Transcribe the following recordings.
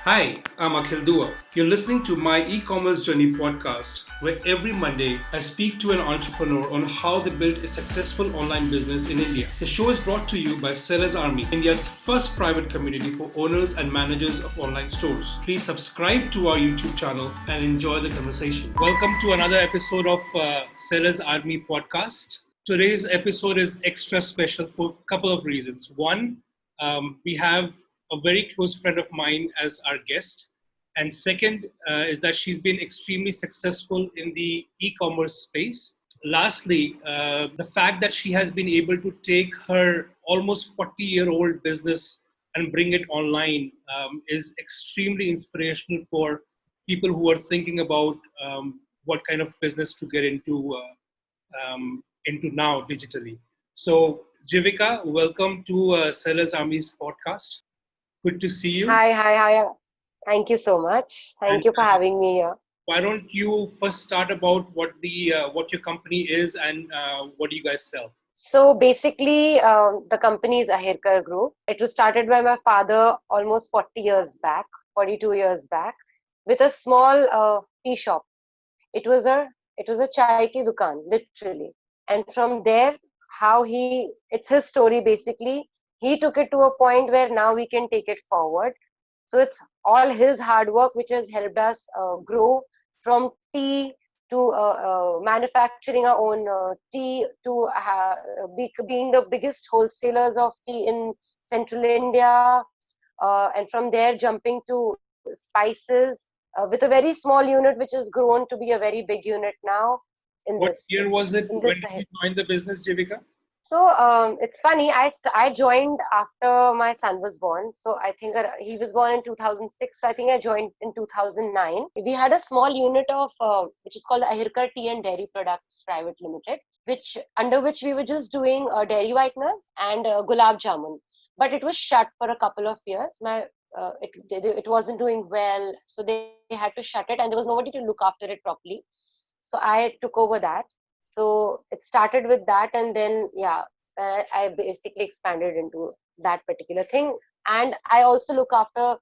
Hi, I'm Akhil Dua. You're listening to my e-commerce journey podcast, where every Monday I speak to an entrepreneur on how they built a successful online business in India. The show is brought to you by Sellers Army, India's first private community for owners and managers of online stores. Please subscribe to our YouTube channel and enjoy the conversation. Welcome to another episode of Sellers Army podcast. Today's episode is extra special for a couple of reasons. One, we have a very close friend of mine as our guest. And second is that she's been extremely successful in the e-commerce space. Lastly, the fact that she has been able to take her almost 40-year-old business and bring it online is extremely inspirational for people who are thinking about what kind of business to get into now digitally. So, Jivika, welcome to Sellers Army's podcast. Good to see you. Hi. Thank you so much. And Thank you for having me here. why don't you first start about what your company is and what do you guys sell? So basically, the company is Ahirkar Group. It was started by my father almost 40 years back, 42 years back, with a small tea shop. It was a it was a chai ki dukan, literally. And from there, it's his story basically. He took it to a point where now we can take it forward. So it's all his hard work which has helped us grow from tea to manufacturing our own tea to being the biggest wholesalers of tea in Central India, and from there jumping to spices with a very small unit which has grown to be a very big unit now in What this year was it? in When this did you join the business, Jivika? So it's funny. I joined after my son was born. So I think he was born in 2006. I think I joined in 2009. We had a small unit of which is called Ahirkar Tea and Dairy Products Private Limited, which under which we were just doing dairy whiteners and gulab jamun. But it was shut for a couple of years. It wasn't doing well, so they had to shut it, and there was nobody to look after it properly. So I took over that. So it started with that, and then yeah, I basically expanded into that particular thing. And I also look after,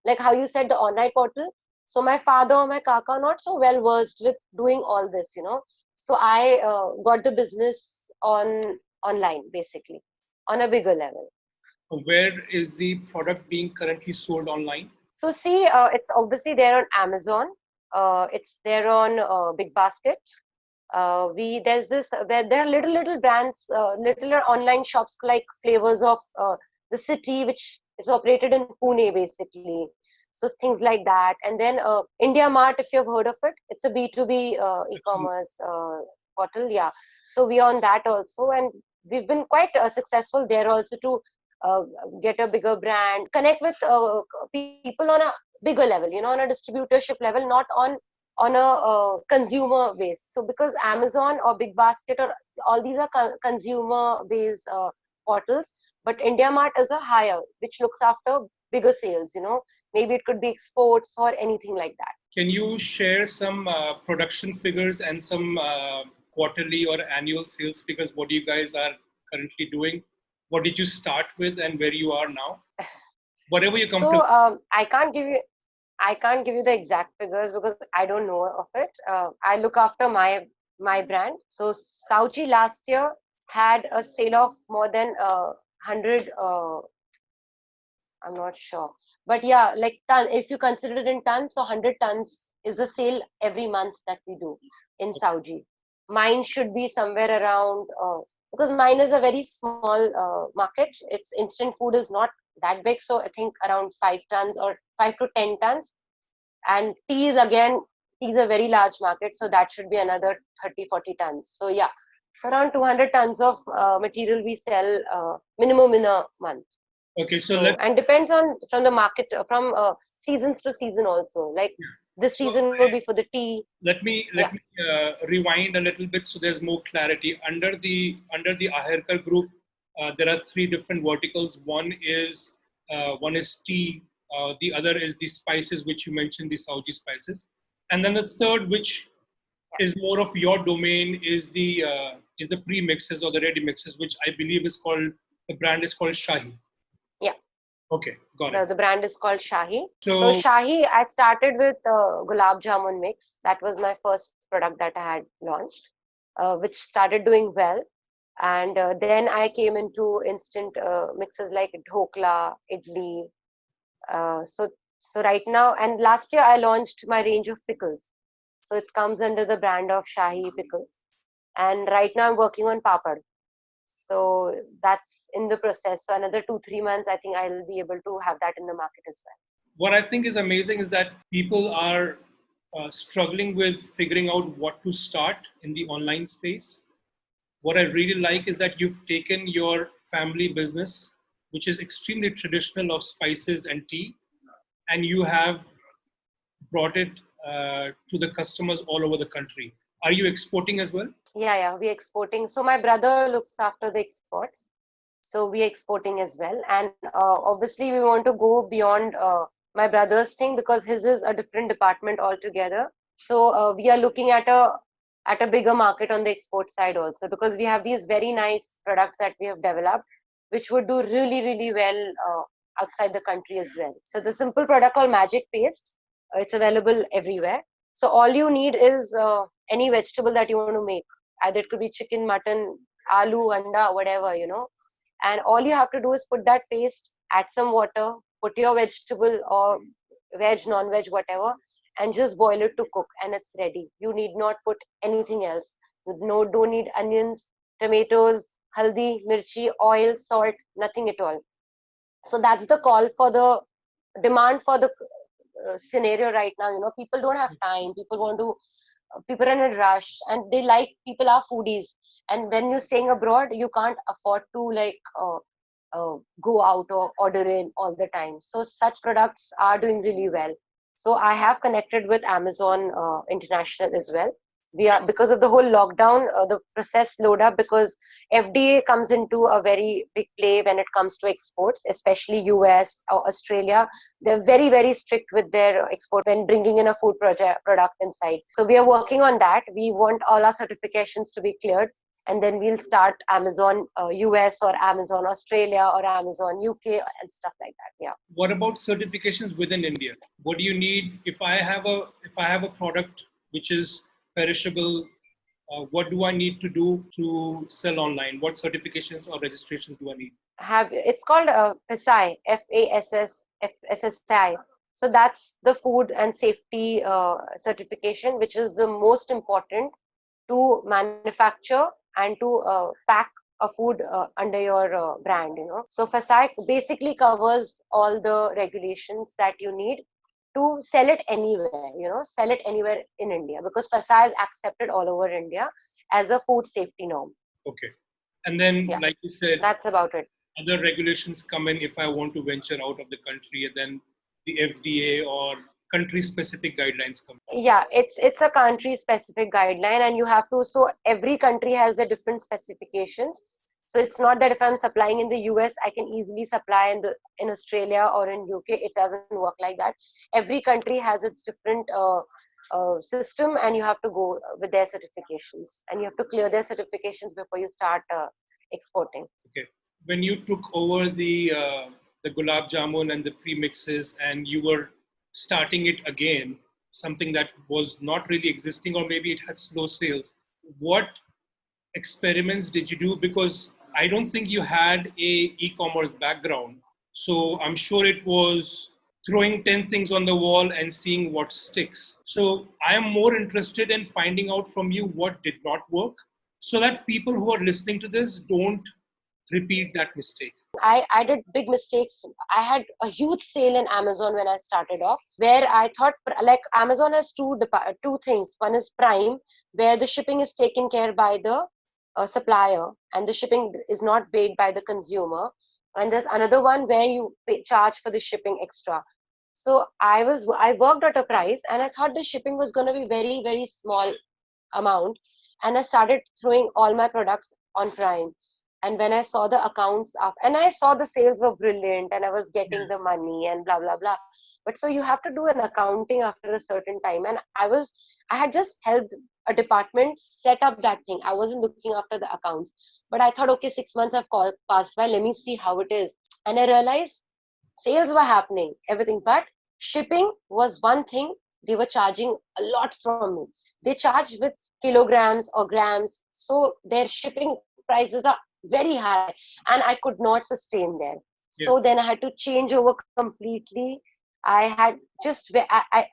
like how you said, the online portal. So my father, my kaka, not so well versed with doing all this. So I got the business online basically on a bigger level. Where is the product being currently sold online? So see, it's obviously there on Amazon. It's there on Big Basket. We there's this there are little brands, little online shops like Flavors of the City, which is operated in Pune basically. So things like that, and then India Mart, if you've heard of it, it's a B2B e-commerce portal. Yeah, so we are on that also, and we've been quite successful there also to uh, get a bigger brand, connect with people on a bigger level, on a distributorship level, not on a consumer base. So because Amazon or Big Basket or all these are consumer based portals, but India Mart is a higher, which looks after bigger sales. Maybe it could be exports or anything like that. Can you share some production figures and some quarterly or annual sales figures? What you guys are currently doing? What did you start with and where you are now? Whatever you're So comfortable. I can't give you the exact figures because I don't know of it. I look after my brand. So Sauchi last year had a sale of more than 100. I'm not sure, but yeah, like if you consider it in tons, so 100 tons is the sale every month that we do in Saudi. Mine should be somewhere around because mine is a very small market. Its instant food is not that big, so I think around 5 tons or 5 to 10 tons. And tea is a very large market, so that should be another 30-40 tons. So yeah, so around 200 tons of material we sell minimum in a month. Okay, so So, and depends on from the market, from seasons to season also. Like this so season would be for the tea. let me Yeah. let me rewind a little bit so there's more clarity. Under the Ahirkar group, there are three different verticals. One is tea. The other is the spices, which you mentioned, the Saudi spices, and then the third, which is more of your domain, is the pre-mixes or the ready mixes, which I believe is called the brand is called Shahi. Yeah. Okay, got it. The brand is called Shahi. So So Shahi, I started with Gulab Jamun mix. That was my first product that I had launched, which started doing well. And then I came into instant mixes like dhokla, idli. So right now, and last year I launched my range of pickles. So it comes under the brand of Shahi pickles. And right now I'm working on papad. So that's in the process. So another 2-3 months, I think I'll be able to have that in the market as well. what I think is amazing is that people are struggling with figuring out what to start in the online space. What I really like is that you've taken your family business, which is extremely traditional of spices and tea, and you have brought it to the customers all over the country. Are you exporting as well? Yeah, we're exporting. So my brother looks after the exports. So we're exporting as well. And obviously we want to go beyond my brother's thing because his is a different department altogether. So we are looking at a bigger market on the export side also because we have these very nice products that we have developed, which would do really, really well outside the country as well. So the simple product called Magic Paste, it's available everywhere. So all you need is any vegetable that you want to make. Either it could be chicken, mutton, aloo, anda, whatever. And all you have to do is put that paste, add some water, put your vegetable or veg, non-veg, whatever, and just boil it to cook, and it's ready. You need not put anything else. No, don't need onions, tomatoes, haldi, mirchi, oil, salt, nothing at all. So that's the call for the demand for the scenario right now. People don't have time. People are in a rush, and people are foodies. And when you're staying abroad, you can't afford to go out or order in all the time. So such products are doing really well. So I have connected with Amazon International as well. We are because of the whole lockdown, the process slowed up because FDA comes into a very big play when it comes to exports, especially US or Australia. They're very, very strict with their export when bringing in a product inside. So we are working on that. We want all our certifications to be cleared, and then we'll start Amazon US or Amazon Australia or Amazon UK and stuff like that. Yeah. What about certifications within India? What do you need if I have a product which is perishable? What do I need to do to sell online? What certifications or registrations do I need? Have It's called FSSAI, FSSAI. So that's the food and safety certification, which is the most important to manufacture and to pack a food under your brand. So FSSAI basically covers all the regulations that you need to sell it anywhere, sell it anywhere in India because FSSAI is accepted all over India as a food safety norm. Okay. And then, Yeah, like you said, that's about it. other regulations come in if I want to venture out of the country, and then the FDA or country specific guidelines come. Yeah, it's a country specific guideline, and you have to, so every country has a different specifications. So it's not that if I'm supplying in the US I can easily supply in Australia or in UK. It doesn't work like that. Every country has its different system, and you have to go with their certifications, and you have to clear their certifications before you start exporting. Okay. When you took over the gulab jamun and the premixes, and you were starting it again, something that was not really existing, or maybe it had slow sales. What experiments did you do? Because I don't think you had a e-commerce background, so I'm sure it was throwing 10 things on the wall and seeing what sticks. So I am more interested in finding out from you what did not work, so that people who are listening to this don't repeat that mistake. I did big mistakes. I had a huge sale in Amazon when I started off, where I thought like Amazon has two things. One is Prime, where the shipping is taken care by the supplier, and the shipping is not paid by the consumer. And there's another one where you charge for the shipping extra. So I worked at a price, and I thought the shipping was going to be very, very small amount, and I started throwing all my products on Prime. And when I saw the accounts up, and I saw the sales were brilliant, and I was getting the money and blah blah blah. But so you have to do an accounting after a certain time, and I had just helped a department set up that thing. I wasn't looking after the accounts, but I thought, okay, 6 months have passed by. Let me see how it is, and I realized Sales were happening, everything, but shipping was one thing they were charging a lot from me. They charge with kilograms or grams, so their shipping prices are very high, and I could not sustain there. Yeah. So then I had to change over completely. I had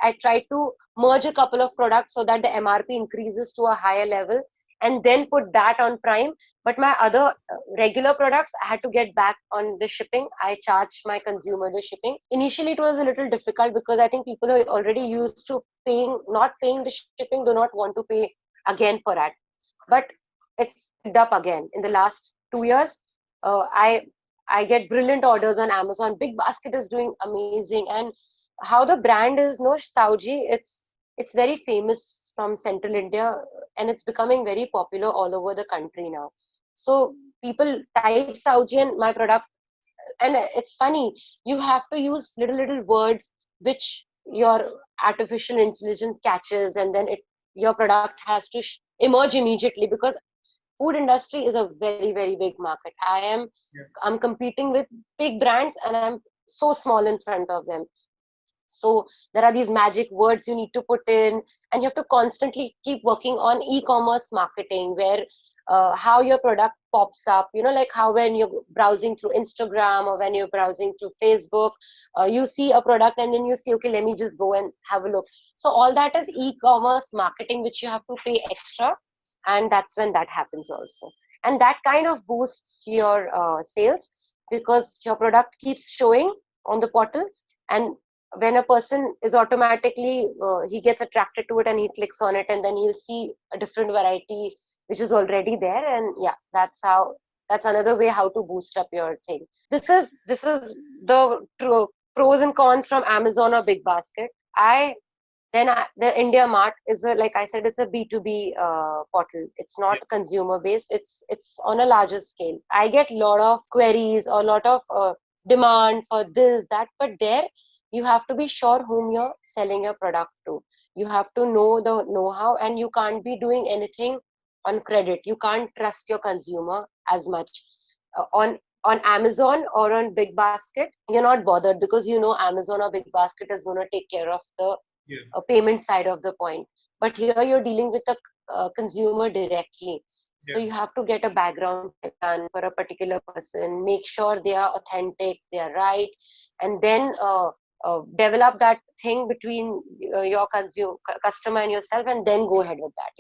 I tried to merge a couple of products so that the MRP increases to a higher level, and then put that on Prime. But my other regular products, I had to get back on the shipping. I charged my consumer the shipping. Initially, it was a little difficult because I think people are already used to not paying the shipping, do not want to pay again for that. But it's picked up again in the last 2 years. Uh, I I get brilliant orders on Amazon. Big Basket is doing amazing, and how the brand is, no, Sauji, it's very famous from Central India, and it's becoming very popular all over the country now. So people type Sauji and my product, and it's funny. You have to use little words which your artificial intelligence catches, and then your product has to emerge immediately, because food industry is a very big market. Yeah. I'm competing with big brands, and I'm so small in front of them. So there are these magic words you need to put in, and you have to constantly keep working on e-commerce marketing, where how your product pops up, like how when you're browsing through Instagram or when you're browsing through Facebook, you see a product and then you see, okay, let me just go and have a look. So all that is e-commerce marketing, which you have to pay extra, and that's when that happens also. And that kind of boosts your sales, because your product keeps showing on the portal, and when a person is automatically he gets attracted to it and he clicks on it, and then he'll see a different variety which is already there. And yeah, that's another way how to boost up your thing. This is the pros and cons from Amazon or Big Basket. The India Mart is like I said, it's a B2B portal. It's not Yeah. consumer based. It's on a larger scale. I get a lot of queries or a lot of demand for this, that, but there you have to be sure whom you're selling your product to. You have to know the know-how, and you can't be doing anything on credit. You can't trust your consumer as much. On Amazon or on Big Basket, you're not bothered, because Amazon or Big Basket is going to take care of the Yeah. payment side of the point. But here you're dealing with a consumer directly. So Yeah. you have to get a background check done for a particular person, make sure they are authentic, they are right, and then develop that thing between your customer and yourself, and then go ahead with that,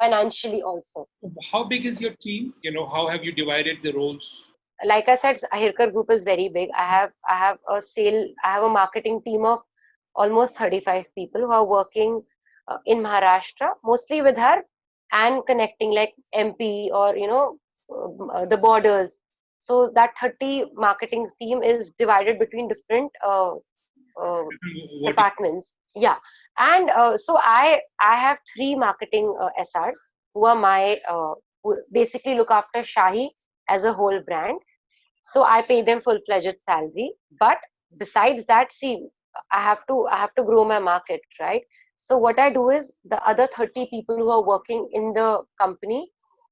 financially also. How big is your team? How have you divided the roles? Like I said, Ahirkar Group is very big. I have a marketing team of almost 35 people who are working in Maharashtra, mostly with her, and connecting like MP or the borders. So that 30 marketing team is divided between different uh, What? departments. Yeah, and so I have three marketing SRs who are who basically look after Shahi as a whole brand. So I pay them full-fledged salary. But besides that, see, I have to grow my market, right? So what I do is, the other 30 people who are working in the company,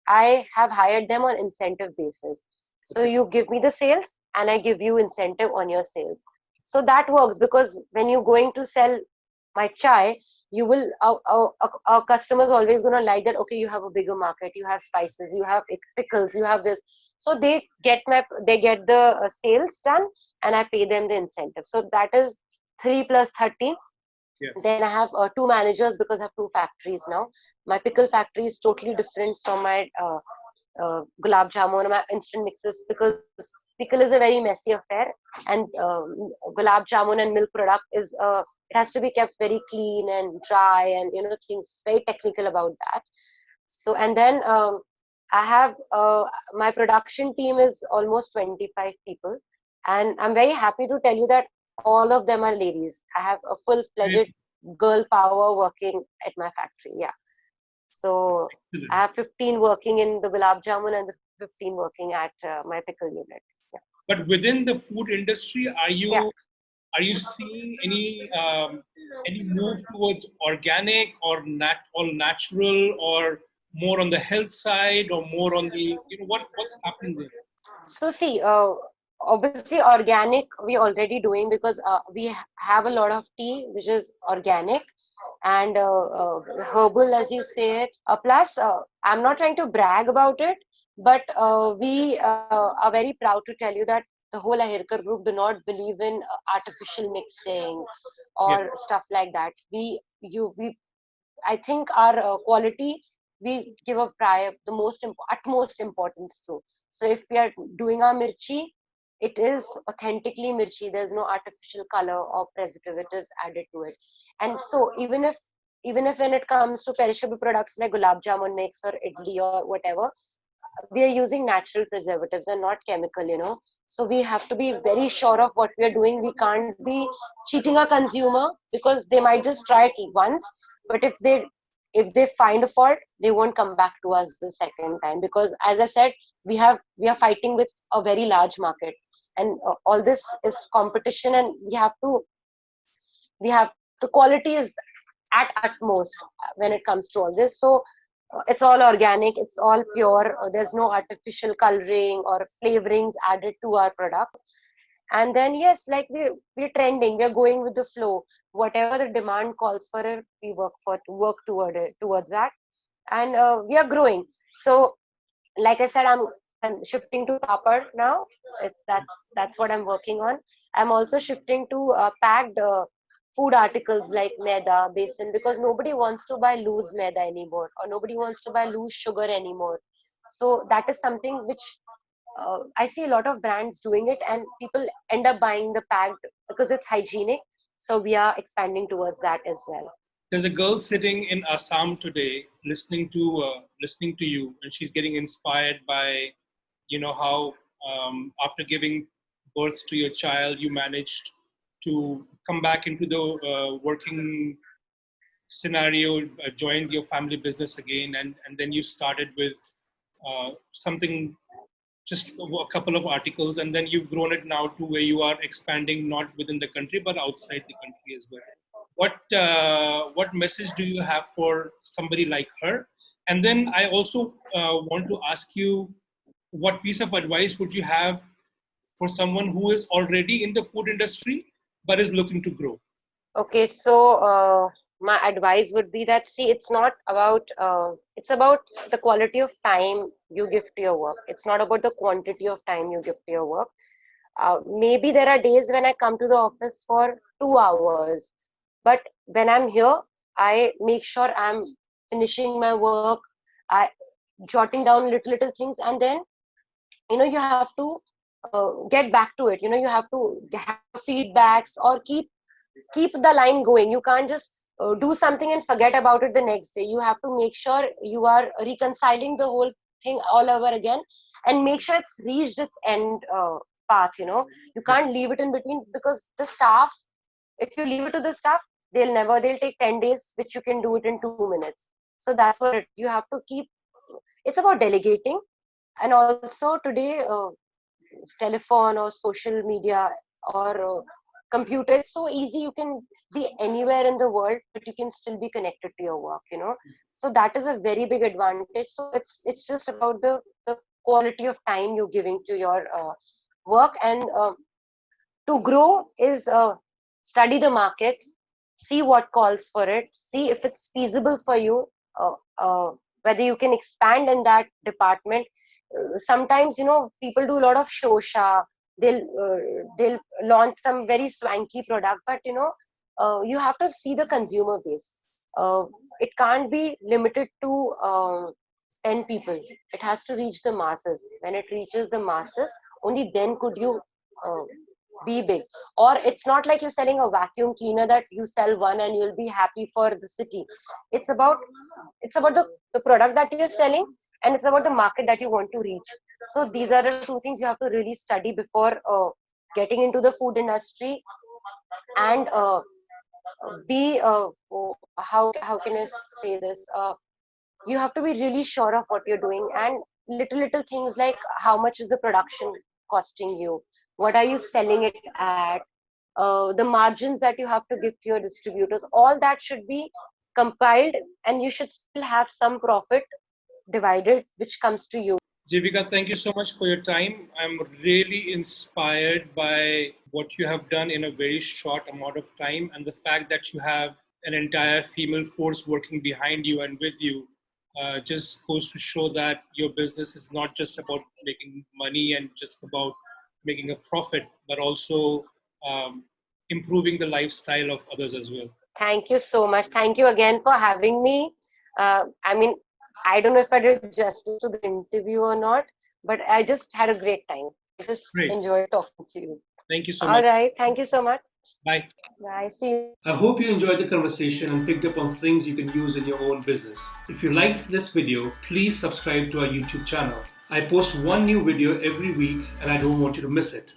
I have hired them on incentive basis. So Okay. you give me the sales, and I give you incentive on your sales. So that works, because when you're going to sell my chai, you will our customers always going to like that. Okay, you have a bigger market, you have spices, you have pickles, you have this. So they get the sales done, and I pay them the incentive. So that is 3 plus 30. Yeah. Then I have two managers, because I have two factories now. My pickle factory is totally different from my gulab jamun, my instant mixes, because pickle is a very messy affair, and gulab jamun and milk product it has to be kept very clean and dry, and things very technical about that. So, and then I have my production team is almost 25 people, and I'm very happy to tell you that all of them are ladies. I have a full-fledged girl power working at my factory. Yeah. So I Excellent. have 15 working in the gulab jamun and the 15 working at my pickle unit. Yeah. But within the food industry, are Yeah. you seeing any move towards organic or all natural, or more on the health side, or more on the what's happening there? So see, obviously organic we already doing, because we have a lot of tea which is organic and herbal, as you say it. Plus, I'm not trying to brag about it, but we are very proud to tell you that the whole Ahirkar group do not believe in artificial mixing Yeah. or stuff like that. We I think our quality we give a prior the utmost importance to. So if we are doing our mirchi, it is authentically mirchi. There's no artificial color or preservatives added to it. And so even if when it comes to perishable products like gulab jamun mix or idli or whatever, we are using natural preservatives and not chemical. So we have to be very sure of what we are doing. We can't be cheating a consumer, because they might just try it once, but if they find a fault, they won't come back to us the second time, because as I said, we are fighting with a very large market, and all this is competition, and we have the quality is at utmost when it comes to all this. So it's all organic, it's all pure. There's no artificial coloring or flavorings added to our product. And then yes, like we're trending, we're going with the flow. Whatever the demand calls for it, we work towards that, and we are growing. So like I said, I'm shifting to papad now. That's what I'm working on. I'm also shifting to packed food articles like maida, besan, because nobody wants to buy loose maida anymore, or nobody wants to buy loose sugar anymore. So that is something which I see a lot of brands doing it, and people end up buying the packed because it's hygienic. So we are expanding towards that as well. There's a girl sitting in Assam today, listening to you, and she's getting inspired by, how after giving birth to your child, you managed to come back into the working scenario, joined your family business again, and then you started with something, just a couple of articles, and then you've grown it now to where you are expanding not within the country but outside the country as well. What message do you have for somebody like her? And then I also want to ask you, what piece of advice would you have for someone who is already in the food industry but is looking to grow? Okay, so my advice would be that, see, it's about the quality of time you give to your work. It's not about the quantity of time you give to your work. Maybe there are days when I come to the office for 2 hours, but when I'm here, I make sure I'm finishing my work, I jotting down little things, and then you have to get back to it. You have to have feedbacks or keep the line going. You can't just do something and forget about it the next day. You have to make sure you are reconciling the whole thing all over again, and make sure it's reached its end path. You can't leave it in between, because the staff, if you leave it to the staff, they'll take 10 days, which you can do it in 2 minutes. So that's what you have to keep. It's about delegating. And also today, telephone or social media or computer, it's so easy. You can be anywhere in the world, but you can still be connected to your work. So that is a very big advantage. So it's just about the quality of time you're giving to your work. And to grow is study the market, see what calls for it, see if it's feasible for you, uh, uh, whether you can expand in that department. Sometimes people do a lot of shosha. They'll launch some very swanky product, but you have to see the consumer base. uh, it can't be limited to 10 people. It has to reach the masses. When it reaches the masses, only then could you uh, be big. Or it's not like you're selling a vacuum cleaner that you sell one and you'll be happy for the city. It's about the product that you're selling, and it's about the market that you want to reach. So these are the two things you have to really study before getting into the food industry. And be how can I say this, you have to be really sure of what you're doing, and little things like how much is the production costing you, what are you selling it at, the margins that you have to give to your distributors. All that should be compiled, and you should still have some profit divided which comes to you. Jivika, thank you so much for your time. I'm really inspired by what you have done in a very short amount of time, and the fact that you have an entire female force working behind you and with you just goes to show that your business is not just about making money and just about making a profit, but also um, improving the lifestyle of others as well. Thank you so much. Thank you again for having me. I mean, I don't know if I did justice to the interview or not, but I just had a great time. I just Great. enjoyed talking to you. Thank you so All much. right. Thank you so much. Bye. Bye. See you. I hope you enjoyed the conversation and picked up on things you can use in your own business. If you liked this video, please subscribe to our YouTube channel. I post one new video every week and I don't want you to miss it.